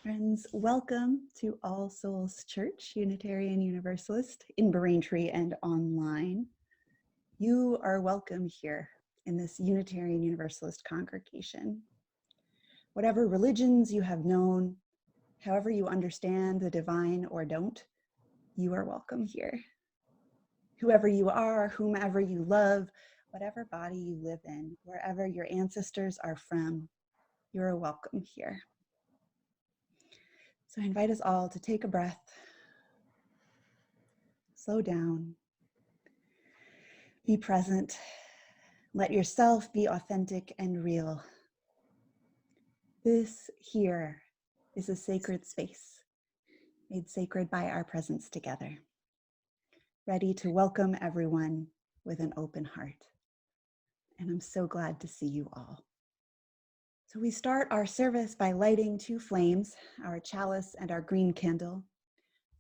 Friends, welcome to All Souls Church, Unitarian Universalist in Braintree and online. You are welcome here in this Unitarian Universalist congregation. Whatever religions you have known, however you understand the divine or don't, you are welcome here. Whoever you are, whomever you love, whatever body you live in, wherever your ancestors are from, you are welcome here. So I invite us all to take a breath, slow down, be present, let yourself be authentic and real. This here is a sacred space, made sacred by our presence together, ready to welcome everyone with an open heart. And I'm so glad to see you all. So we start our service by lighting two flames, our chalice and our green candle.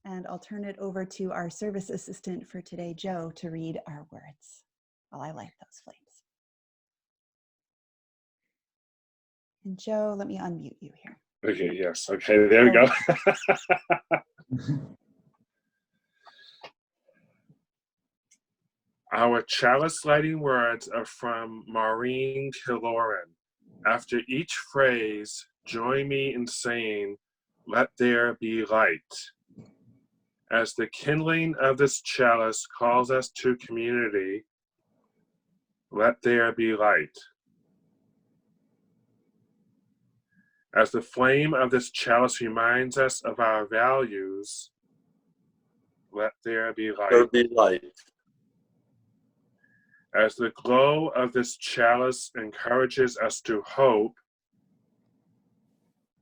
And I'll turn it over to our service assistant for today, Joe, to read our words while I light those flames. And Joe, let me unmute you here. Okay, yes. Okay, there we go. Our chalice lighting words are from Maureen Killoran. After each phrase, join me in saying, "Let there be light." As the kindling of this chalice calls us to community, let there be light. As the flame of this chalice reminds us of our values, let there be light. There be light. As the glow of this chalice encourages us to hope,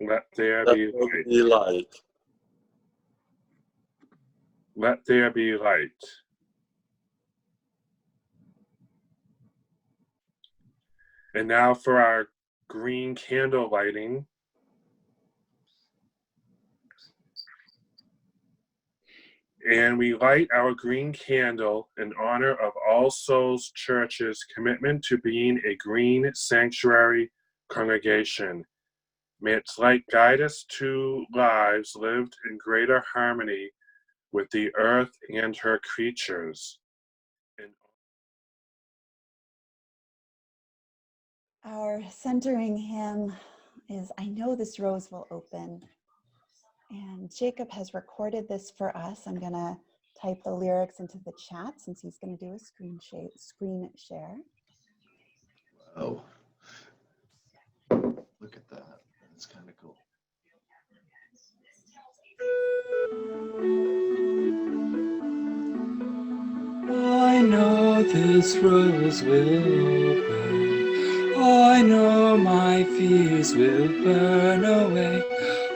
let there be light. Let there be light. And now for our green candle lighting. And we light our green candle in honor of All Souls Church's commitment to being a green sanctuary congregation. May its light guide us to lives lived in greater harmony with the earth and her creatures. Our centering hymn is "I Know This Rose Will Open." And Jacob has recorded this for us. I'm going to type the lyrics into the chat since he's going to do a screen share. Oh, look at that. That's kind of cool. I know this rose will open. I know my fears will burn away.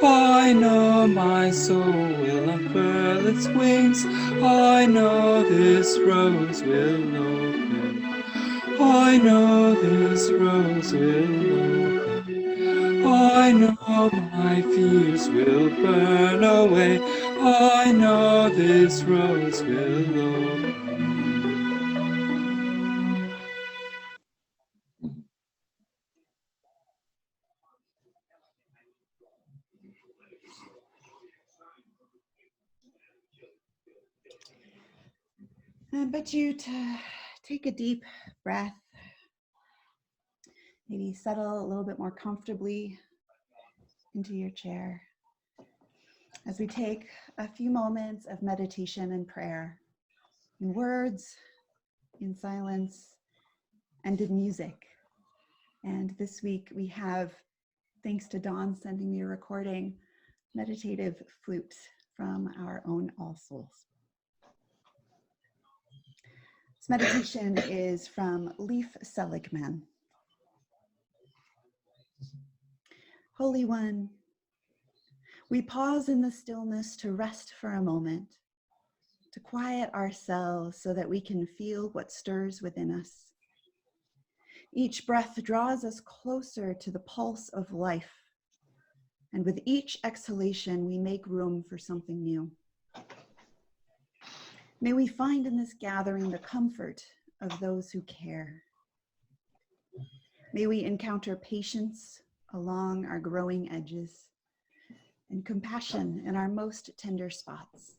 I know my soul will unfurl its wings. I know this rose will open. I know this rose will open. I know my fears will burn away. I know this rose will open. I invite you to take a deep breath, maybe settle a little bit more comfortably into your chair as we take a few moments of meditation and prayer in words, in silence, and in music. And this week we have, thanks to Dawn sending me a recording, meditative flute from our own All Souls. This meditation is from Leif Seligman. Holy One, we pause in the stillness to rest for a moment, to quiet ourselves so that we can feel what stirs within us. Each breath draws us closer to the pulse of life, and with each exhalation, we make room for something new. May we find in this gathering the comfort of those who care. May we encounter patience along our growing edges, and compassion in our most tender spots.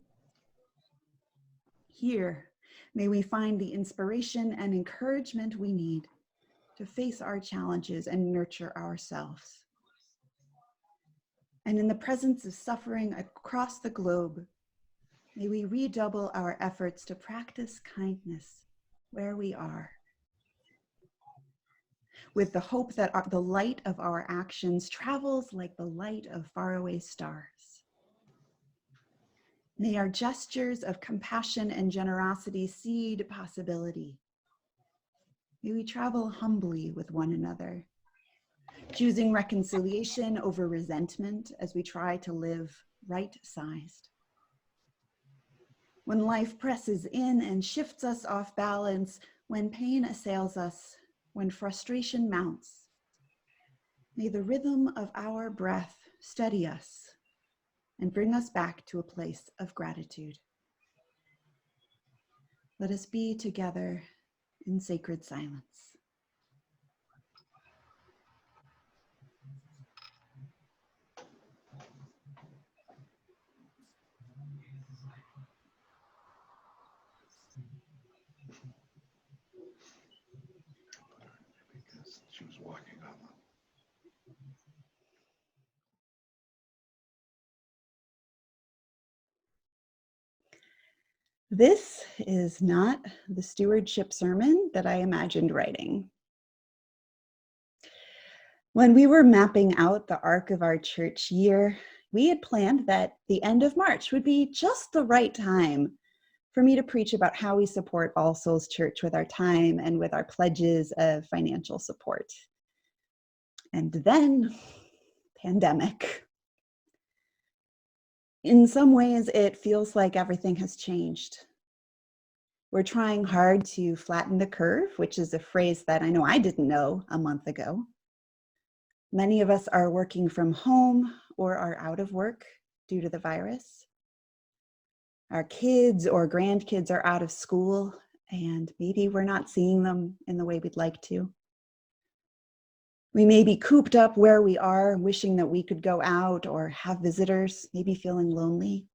Here, may we find the inspiration and encouragement we need to face our challenges and nurture ourselves. And in the presence of suffering across the globe, may we redouble our efforts to practice kindness where we are, with the hope that the light of our actions travels like the light of faraway stars. May our gestures of compassion and generosity seed possibility. May we travel humbly with one another, choosing reconciliation over resentment as we try to live right-sized. When life presses in and shifts us off balance, when pain assails us, when frustration mounts, may the rhythm of our breath steady us and bring us back to a place of gratitude. Let us be together in sacred silence. She was walking on them. This is not the stewardship sermon that I imagined writing. When we were mapping out the arc of our church year, we had planned that the end of March would be just the right time for me to preach about how we support All Souls Church with our time and with our pledges of financial support. And then, pandemic. In some ways, it feels like everything has changed. We're trying hard to flatten the curve, which is a phrase that I know I didn't know a month ago. Many of us are working from home or are out of work due to the virus. Our kids or grandkids are out of school, and maybe we're not seeing them in the way we'd like to. We may be cooped up where we are, wishing that we could go out or have visitors, maybe feeling lonely.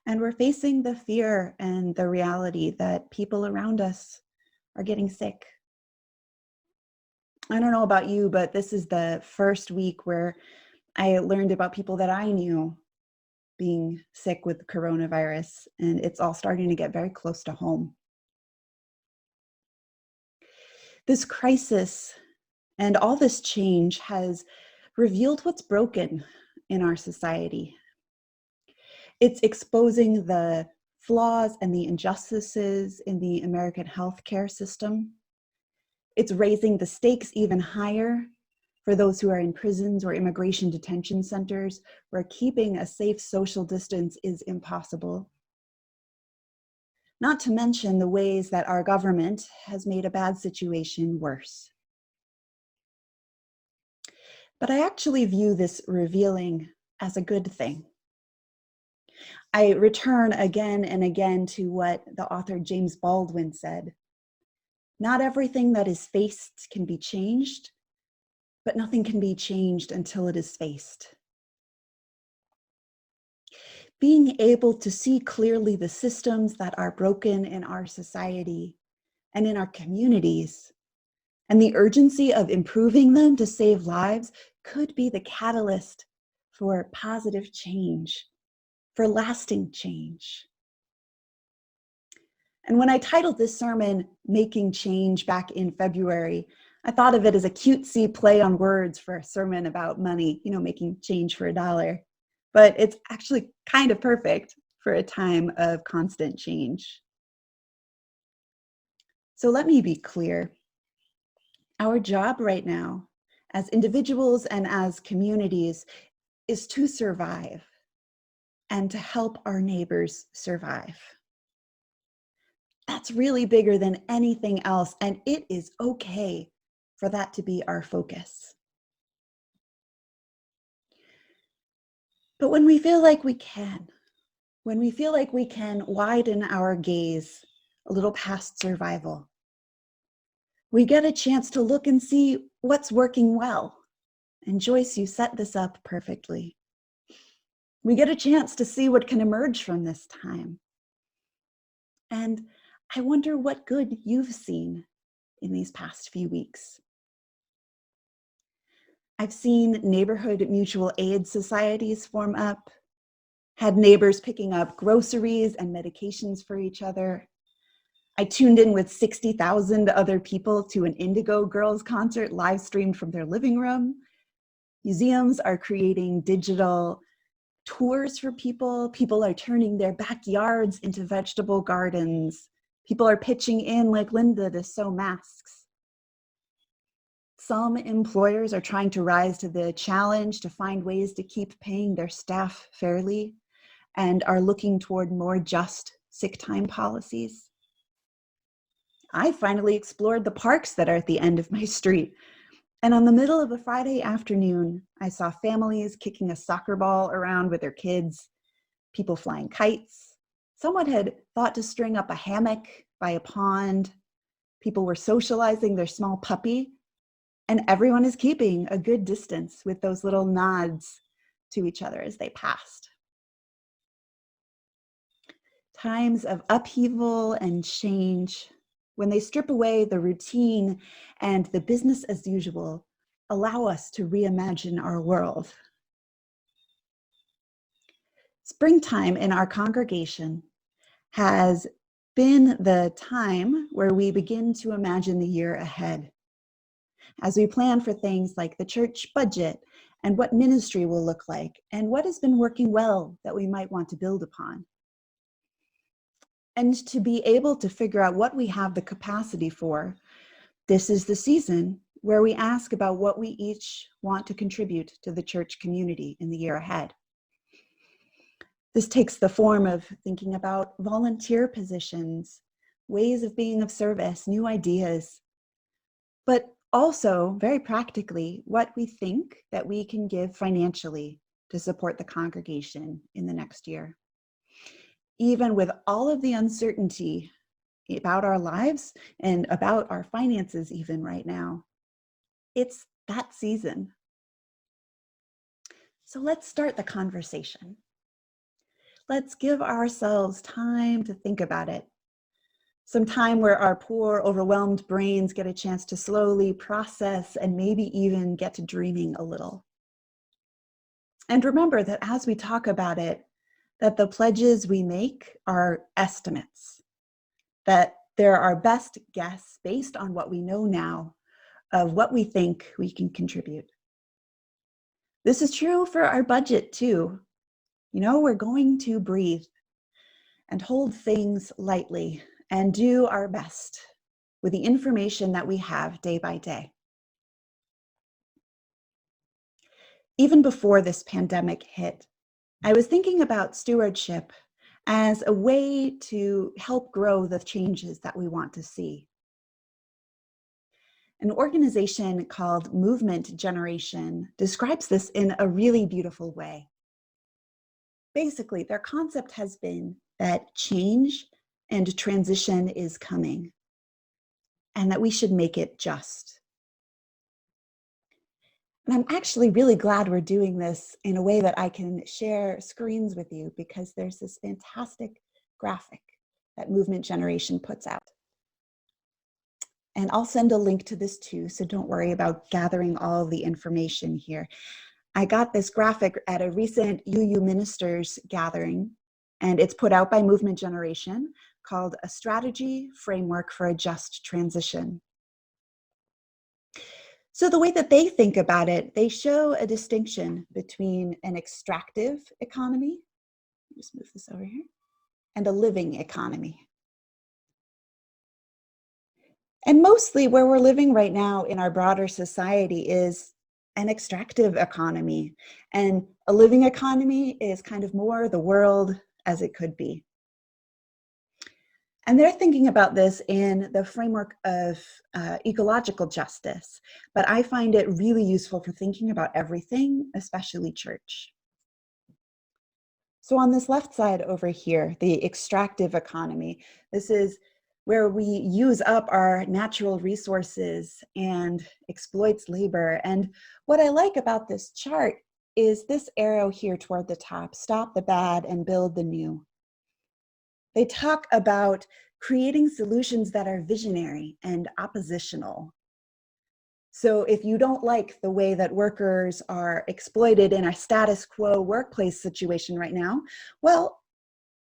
And we're facing the fear and the reality that people around us are getting sick. I don't know about you, but this is the first week where I learned about people that I knew being sick with coronavirus, and it's all starting to get very close to home. This crisis and all this change has revealed what's broken in our society. It's exposing the flaws and the injustices in the American healthcare system. It's raising the stakes even higher for those who are in prisons or immigration detention centers, where keeping a safe social distance is impossible. Not to mention the ways that our government has made a bad situation worse. But I actually view this revealing as a good thing. I return again and again to what the author James Baldwin said. Not everything that is faced can be changed, but nothing can be changed until it is faced. Being able to see clearly the systems that are broken in our society and in our communities, and the urgency of improving them to save lives could be the catalyst for positive change, for lasting change. And when I titled this sermon, Making Change, back in February, I thought of it as a cutesy play on words for a sermon about money, making change for $1. But it's actually kind of perfect for a time of constant change. So let me be clear. Our job right now, as individuals and as communities, is to survive and to help our neighbors survive. That's really bigger than anything else, and it is okay for that to be our focus. But when we feel like we can widen our gaze a little past survival, we get a chance to look and see what's working well And Joyce, you set this up perfectly. We get a chance to see what can emerge from this time. And I wonder what good you've seen in these past few weeks. I've seen neighborhood mutual aid societies form up, had neighbors picking up groceries and medications for each other. I tuned in with 60,000 other people to an Indigo Girls concert live streamed from their living room. Museums are creating digital tours for people. People are turning their backyards into vegetable gardens. People are pitching in like Linda to sew masks. Some employers are trying to rise to the challenge to find ways to keep paying their staff fairly and are looking toward more just sick time policies. I finally explored the parks that are at the end of my street. And on the middle of a Friday afternoon, I saw families kicking a soccer ball around with their kids, people flying kites. Someone had thought to string up a hammock by a pond. People were socializing their small puppy, and everyone is keeping a good distance with those little nods to each other as they passed. Times of upheaval and change, when they strip away the routine and the business as usual, allow us to reimagine our world. Springtime in our congregation has been the time where we begin to imagine the year ahead. As we plan for things like the church budget and what ministry will look like and what has been working well that we might want to build upon. And to be able to figure out what we have the capacity for, this is the season where we ask about what we each want to contribute to the church community in the year ahead. This takes the form of thinking about volunteer positions, ways of being of service, new ideas, but also very practically what we think that we can give financially to support the congregation in the next year. Even with all of the uncertainty about our lives and about our finances even right now, it's that season. So let's start the conversation. Let's give ourselves time to think about it. Some time where our poor, overwhelmed brains get a chance to slowly process and maybe even get to dreaming a little. And remember that as we talk about it, that the pledges we make are estimates, that they're our best guess based on what we know now of what we think we can contribute. This is true for our budget too. You know, we're going to breathe and hold things lightly and do our best with the information that we have day by day. Even before this pandemic hit, I was thinking about stewardship as a way to help grow the changes that we want to see. An organization called Movement Generation describes this in a really beautiful way. Basically, their concept has been that change and transition is coming, and that we should make it just. And I'm actually really glad we're doing this in a way that I can share screens with you, because there's this fantastic graphic that Movement Generation puts out. And I'll send a link to this too, so don't worry about gathering all the information here. I got this graphic at a recent UU Ministers gathering, and it's put out by Movement Generation, called A Strategy Framework for a Just Transition. So the way that they think about it, they show a distinction between an extractive economy, just move this over here, and a living economy. And mostly where we're living right now in our broader society is an extractive economy, and a living economy is kind of more the world as it could be. And they're thinking about this in the framework of ecological justice, but I find it really useful for thinking about everything, especially church. So on this left side over here, the extractive economy, this is where we use up our natural resources and exploits labor. And what I like about this chart is this arrow here toward the top, stop the bad and build the new. They talk about creating solutions that are visionary and oppositional. So if you don't like the way that workers are exploited in a status quo workplace situation right now, well,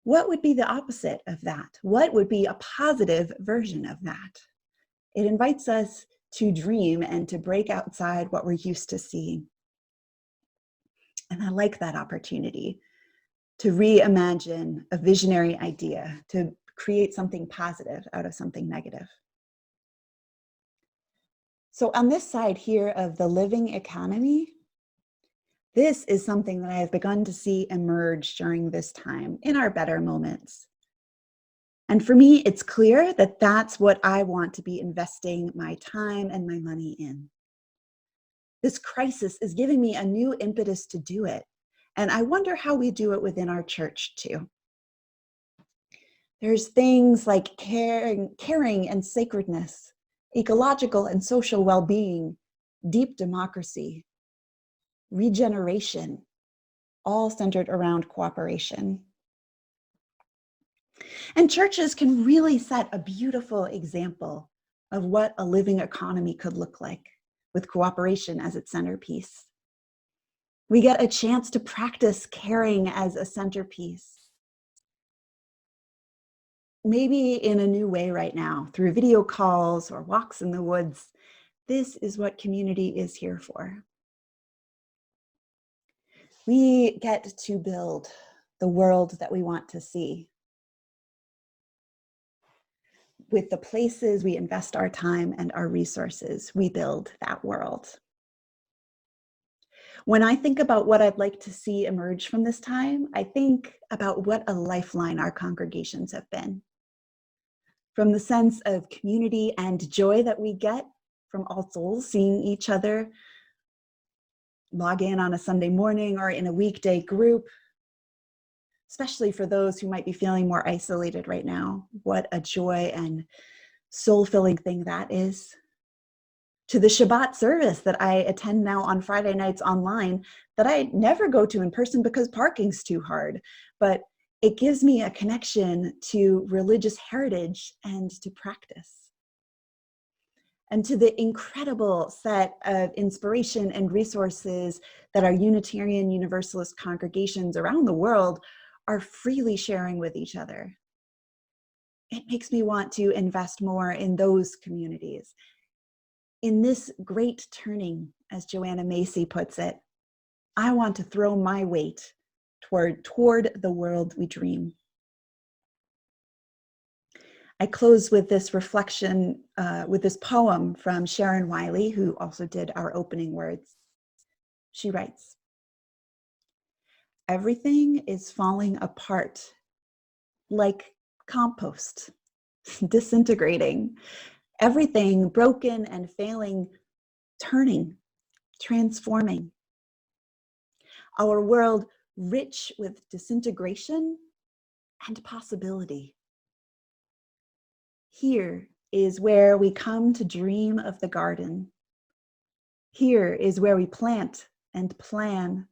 what would be the opposite of that? What would be a positive version of that? It invites us to dream and to break outside what we're used to seeing. And I like that opportunity to reimagine a visionary idea, to create something positive out of something negative. So on this side here of the living economy, this is something that I have begun to see emerge during this time in our better moments. And for me, it's clear that that's what I want to be investing my time and my money in. This crisis is giving me a new impetus to do it. And I wonder how we do it within our church too. There's things like caring and sacredness, ecological and social well-being, deep democracy, regeneration, all centered around cooperation. And churches can really set a beautiful example of what a living economy could look like, with cooperation as its centerpiece. We get a chance to practice caring as a centerpiece. Maybe in a new way right now, through video calls or walks in the woods. This is what community is here for. We get to build the world that we want to see. With the places we invest our time and our resources, we build that world. When I think about what I'd like to see emerge from this time, I think about what a lifeline our congregations have been. From the sense of community and joy that we get from All Souls, seeing each other log in on a Sunday morning or in a weekday group, especially for those who might be feeling more isolated right now. What a joy and soul-filling thing that is. To the Shabbat service that I attend now on Friday nights online that I never go to in person because parking's too hard, but it gives me a connection to religious heritage and to practice. And to the incredible set of inspiration and resources that our Unitarian Universalist congregations around the world are freely sharing with each other. It makes me want to invest more in those communities. In this great turning, as Joanna Macy puts it, I want to throw my weight toward the world we dream. I close with this reflection, with this poem from Sharon Wiley, who also did our opening words. She writes, "Everything is falling apart like compost, disintegrating. Everything broken and failing, turning, transforming. Our world rich with disintegration and possibility. Here is where we come to dream of the garden. Here is where we plant and plan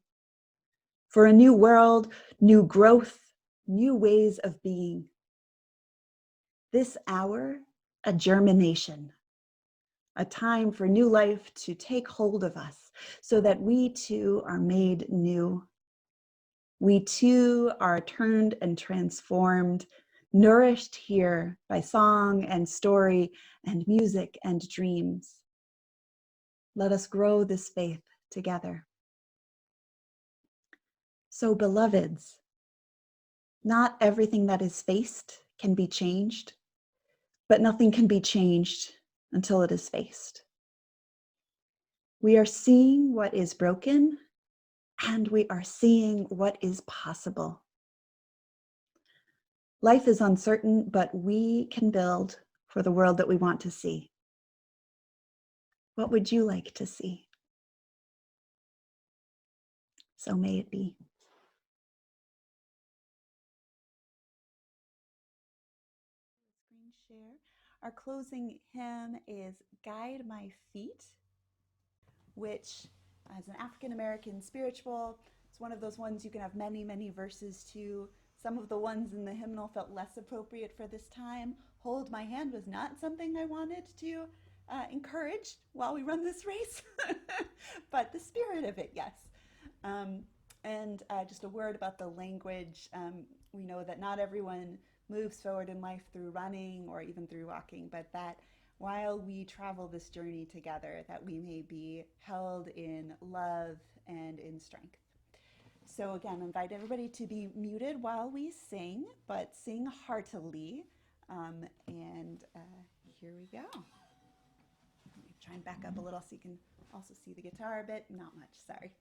for a new world, new growth, new ways of being. This hour, a germination, a time for new life to take hold of us so that we too are made new. We too are turned and transformed, nourished here by song and story and music and dreams. Let us grow this faith together." So, beloveds, not everything that is faced can be changed, but nothing can be changed until it is faced. We are seeing what is broken, and we are seeing what is possible. Life is uncertain, but we can build for the world that we want to see. What would you like to see? So may it be. Screen share. Our closing hymn is Guide My Feet, which as an African American spiritual, it's one of those ones you can have many, many verses to. Some of the ones in the hymnal felt less appropriate for this time. Hold My Hand was not something I wanted to encourage while we run this race, but the spirit of it, yes. And just a word about the language. We know that not everyone moves forward in life through running or even through walking, but that while we travel this journey together, that we may be held in love and in strength. So again, I invite everybody to be muted while we sing, but sing heartily. And here we go. Let me try and back up a little so you can also see the guitar a bit. Not much, sorry.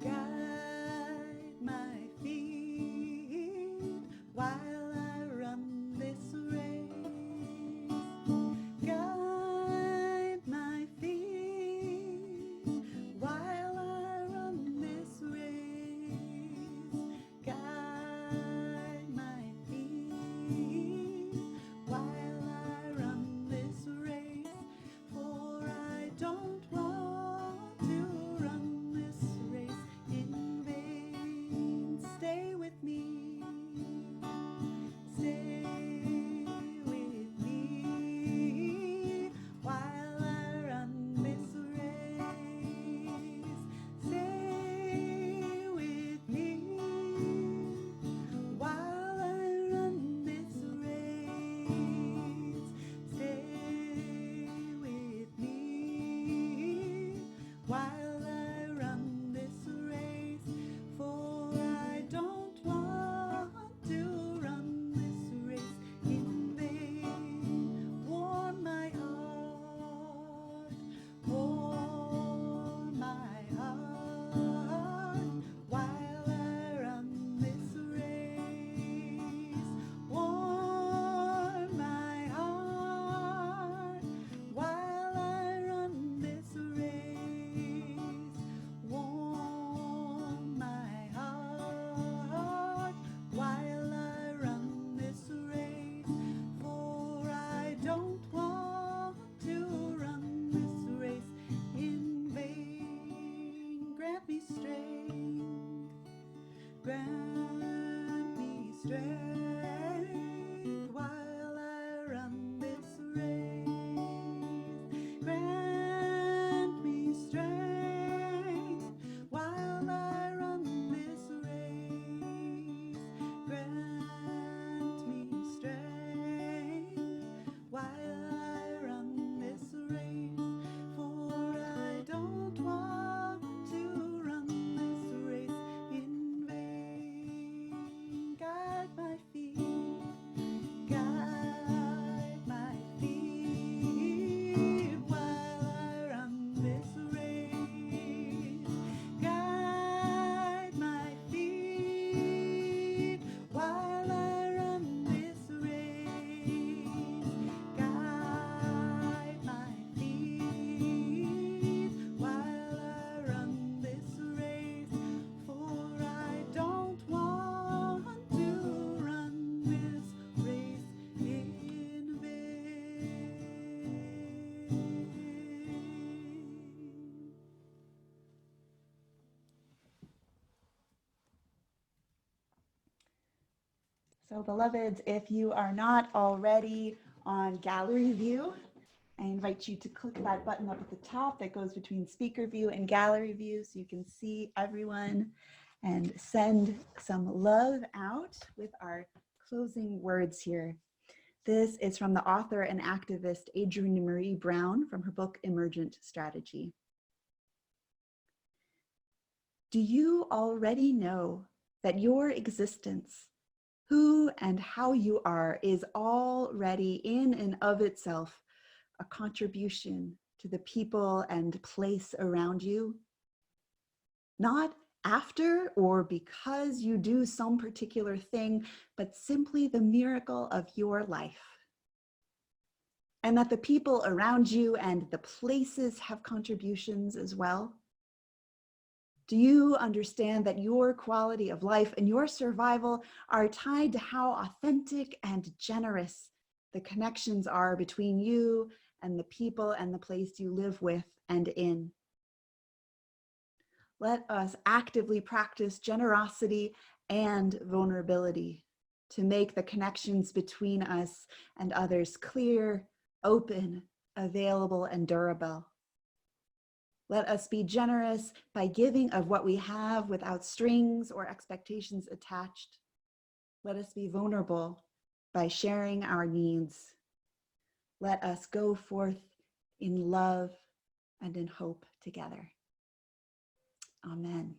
Guide my feet while I run this race. Guide my feet while I run this race. Guide my feet while I run this race. For I don't want to run this race in vain. Stay with me. Stay with me while I run this race. Stay with me while I run this race. Stay with me while I run this race. For I don't want to run this race in vain. Warm my heart, warm my heart while I run this race. Warm my heart while I run this race. Warm my heart while I run this race. For I don't want to run this race in vain. Grant me strength, grant me strength while I run this race. Grant me strength while I run this race. Grant me strength while I run this race. For I don't want to run this race in vain. Guide my feet, guide my feet while I run this race. Guide my feet while I run this race. Guide my feet while I run this race. For I don't want to run this race in vain. So beloveds, if you are not already on gallery view, I invite you to click that button up at the top that goes between speaker view and gallery view so you can see everyone and send some love out with our closing words here. This is from the author and activist Adrienne Marie Brown from her book Emergent Strategy. Do you already know that your existence, who and how you are, is already in and of itself a contribution to the people and place around you? Not after or because you do some particular thing, but simply the miracle of your life. And that the people around you and the places have contributions as well. Do you understand that your quality of life and your survival are tied to how authentic and generous the connections are between you and the people and the place you live with and in? Let us actively practice generosity and vulnerability to make the connections between us and others clear, open, available, and durable. Let us be generous by giving of what we have without strings or expectations attached. Let us be vulnerable by sharing our needs. Let us go forth in love and in hope together. Amen.